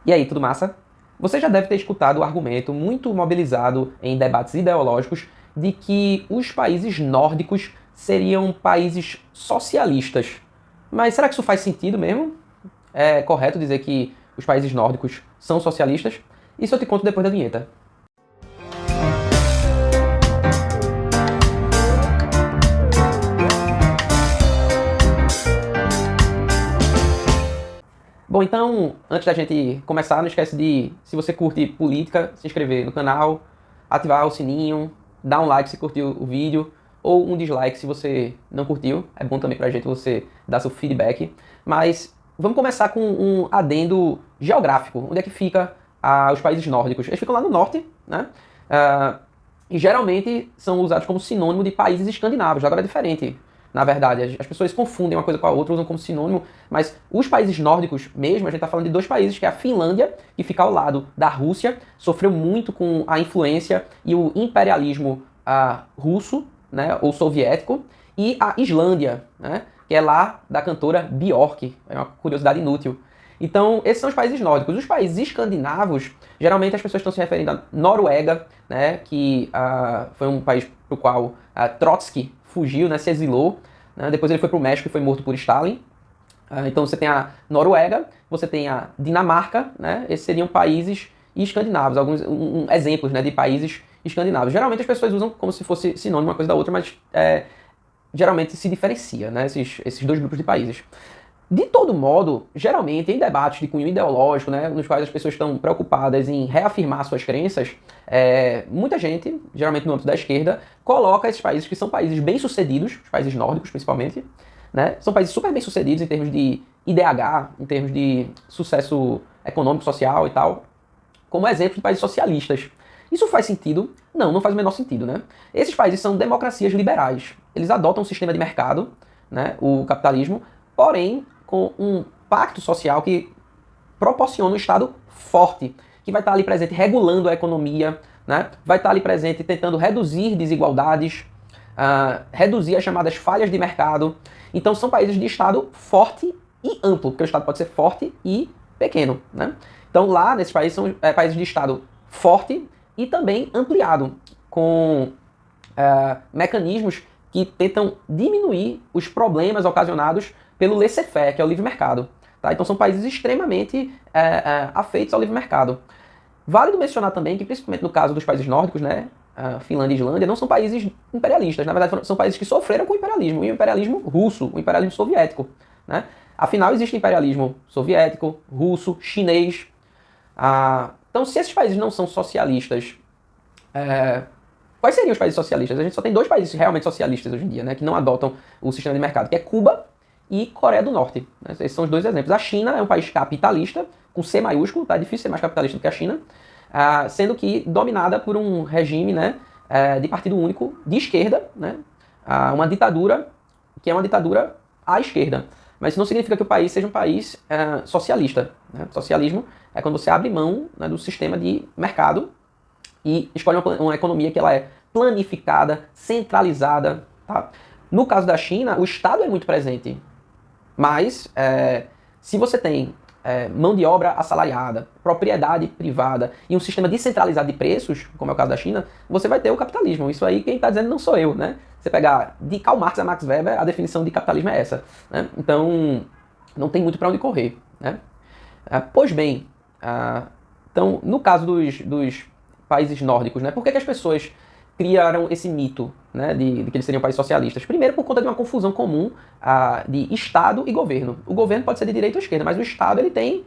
E aí, tudo massa? Você já deve ter escutado o argumento muito mobilizado em debates ideológicos de que os países nórdicos seriam países socialistas. Mas será que isso faz sentido mesmo? É correto dizer que os países nórdicos são socialistas? Isso eu te conto depois da vinheta. Bom, então, antes da gente começar, não esquece de, se você curte política, se inscrever no canal, ativar o sininho, dar um like se curtiu o vídeo, ou um dislike se você não curtiu. É bom também pra gente você dar seu feedback. Mas vamos começar com um adendo geográfico. Onde é que fica os países nórdicos? Eles ficam lá no norte, né? E geralmente são usados como sinônimo de países escandinavos. Agora é diferente. Na verdade, as pessoas confundem uma coisa com a outra, usam como sinônimo, mas os países nórdicos mesmo, a gente está falando de dois países, que é a Finlândia, que fica ao lado da Rússia, sofreu muito com a influência e o imperialismo russo, né, ou soviético, e a Islândia, né, que é lá da cantora Björk, é uma curiosidade inútil. Então, esses são os países nórdicos. Os países escandinavos, geralmente as pessoas estão se referindo à Noruega, né, que foi um país para o qual Trotsky fugiu, né, se exilou. Né, depois ele foi para o México e foi morto por Stalin. Então você tem a Noruega, você tem a Dinamarca, né, esses seriam países escandinavos, alguns exemplos, né, de países escandinavos. Geralmente as pessoas usam como se fosse sinônimo uma coisa da outra, mas geralmente se diferencia, né, esses dois grupos de países. De todo modo, geralmente, em debates de cunho ideológico, né, nos quais as pessoas estão preocupadas em reafirmar suas crenças, muita gente, geralmente no âmbito da esquerda, coloca esses países que são países bem-sucedidos, os países nórdicos principalmente, né, são países super bem-sucedidos em termos de IDH, em termos de sucesso econômico, social e tal, como exemplo de países socialistas. Isso faz sentido? Não, não faz o menor sentido, né? Esses países são democracias liberais. Eles adotam um sistema de mercado, né, o capitalismo, porém com um pacto social que proporciona um Estado forte, que vai estar ali presente regulando a economia, né? Vai estar ali presente tentando reduzir desigualdades, reduzir as chamadas falhas de mercado. Então são países de Estado forte e amplo, porque o Estado pode ser forte e pequeno, né? Então lá nesses países são países de Estado forte e também ampliado, com mecanismos que tentam diminuir os problemas ocasionados pelo laissez-faire, que é o livre mercado. Tá? Então são países extremamente afeitos ao livre mercado. Válido mencionar também que, principalmente no caso dos países nórdicos, né, Finlândia e Islândia, não são países imperialistas. Na verdade, são países que sofreram com o imperialismo, e o imperialismo russo, o imperialismo soviético. Né? Afinal, existe imperialismo soviético, russo, chinês. Então, se esses países não são socialistas, quais seriam os países socialistas? A gente só tem dois países realmente socialistas hoje em dia, né, que não adotam o sistema de mercado, que é Cuba e Coreia do Norte. Né? Esses são os dois exemplos. A China é um país capitalista, com C maiúsculo, tá? É difícil ser mais capitalista do que a China, sendo que dominada por um regime, né, de partido único de esquerda, né? Uma ditadura que é uma ditadura à esquerda. Mas isso não significa que o país seja um país socialista. Né? Socialismo é quando você abre mão, né, do sistema de mercado e escolhe uma economia que ela é planificada, centralizada. Tá? No caso da China, o Estado é muito presente. Mas, se você tem mão de obra assalariada, propriedade privada e um sistema descentralizado de preços, como é o caso da China, você vai ter o capitalismo. Isso aí quem está dizendo não sou eu, né? Você pegar de Karl Marx a Max Weber, a definição de capitalismo é essa. Né? Então, não tem muito para onde correr. Né? Pois bem, então, no caso dos países nórdicos, né, por que as pessoas criaram esse mito, né, de que eles seriam países socialistas? Primeiro, por conta de uma confusão comum de Estado e governo. O governo pode ser de direita ou esquerda, mas o Estado ele tem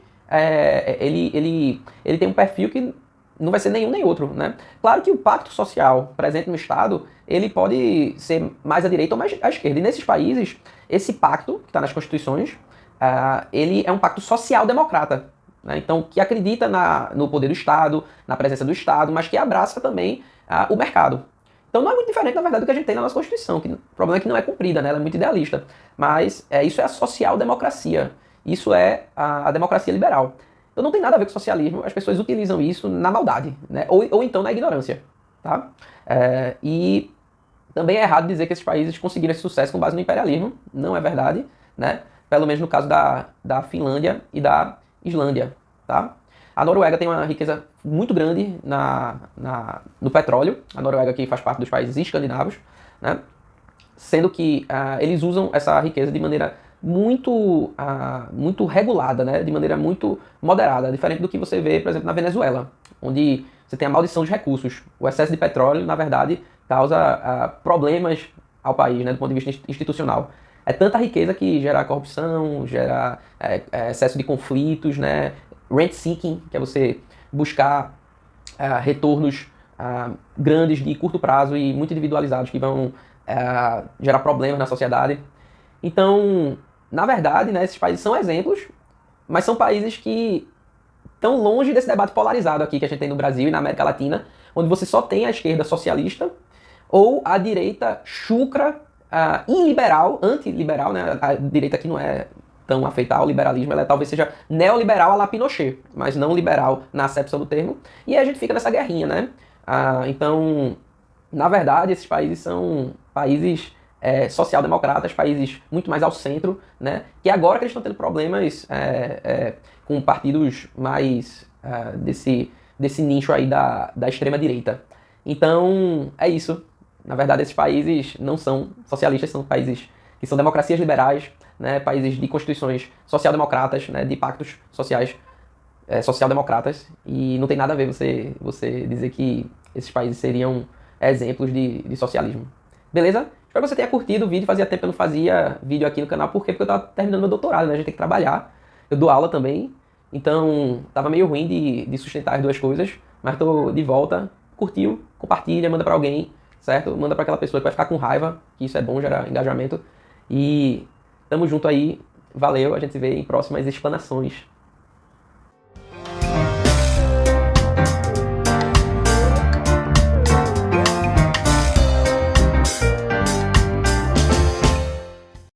um perfil que não vai ser nenhum nem outro. Né? Claro que o pacto social presente no Estado ele pode ser mais à direita ou mais à esquerda. E nesses países, esse pacto, que está nas constituições, ele é um pacto social-democrata. Né? Então, que acredita no poder do Estado, na presença do Estado, mas que abraça também o mercado. Então não é muito diferente, na verdade, do que a gente tem na nossa Constituição, que o problema é que não é cumprida, né? Ela é muito idealista. Mas isso é a social-democracia, isso é a democracia liberal. Então não tem nada a ver com socialismo, as pessoas utilizam isso na maldade, né? ou então na ignorância. Tá? E também é errado dizer que esses países conseguiram esse sucesso com base no imperialismo, não é verdade, né? Pelo menos no caso da Finlândia e da Islândia. Tá? A Noruega tem uma riqueza muito grande no petróleo. A Noruega aqui faz parte dos países escandinavos, né? Sendo que eles usam essa riqueza de maneira muito regulada, né? De maneira muito moderada, diferente do que você vê, por exemplo, na Venezuela, onde você tem a maldição dos recursos. O excesso de petróleo, na verdade, causa problemas ao país, né? Do ponto de vista institucional. É tanta riqueza que gera corrupção, gera excesso de conflitos, né? Rent seeking, que é você buscar retornos grandes de curto prazo e muito individualizados que vão gerar problemas na sociedade. Então, na verdade, né, esses países são exemplos, mas são países que estão longe desse debate polarizado aqui que a gente tem no Brasil e na América Latina, onde você só tem a esquerda socialista ou a direita chucra, iliberal, antiliberal, né? A direita aqui não é tão afeita ao liberalismo, ela talvez seja neoliberal à la Pinochet, mas não liberal na acepção do termo, e aí a gente fica nessa guerrinha, né? Então, na verdade, esses países são países social-democratas, países muito mais ao centro, né? Que agora que eles estão tendo problemas com partidos mais desse nicho aí da extrema-direita. Então, é isso. Na verdade, esses países não são socialistas, são países que são democracias liberais, né? Países de constituições social-democratas, né? De pactos sociais social-democratas. E não tem nada a ver você dizer que esses países seriam exemplos de socialismo. Beleza? Espero que você tenha curtido o vídeo. Fazia tempo que eu não fazia vídeo aqui no canal. Por quê? Porque eu tava terminando meu doutorado, né? A gente tem que trabalhar. Eu dou aula também. Então, tava meio ruim de sustentar as duas coisas. Mas tô de volta. Curtiu? Compartilha, manda pra alguém, certo? Manda pra aquela pessoa que vai ficar com raiva, que isso é bom, gera engajamento. E tamo junto aí. Valeu, a gente se vê em próximas explanações.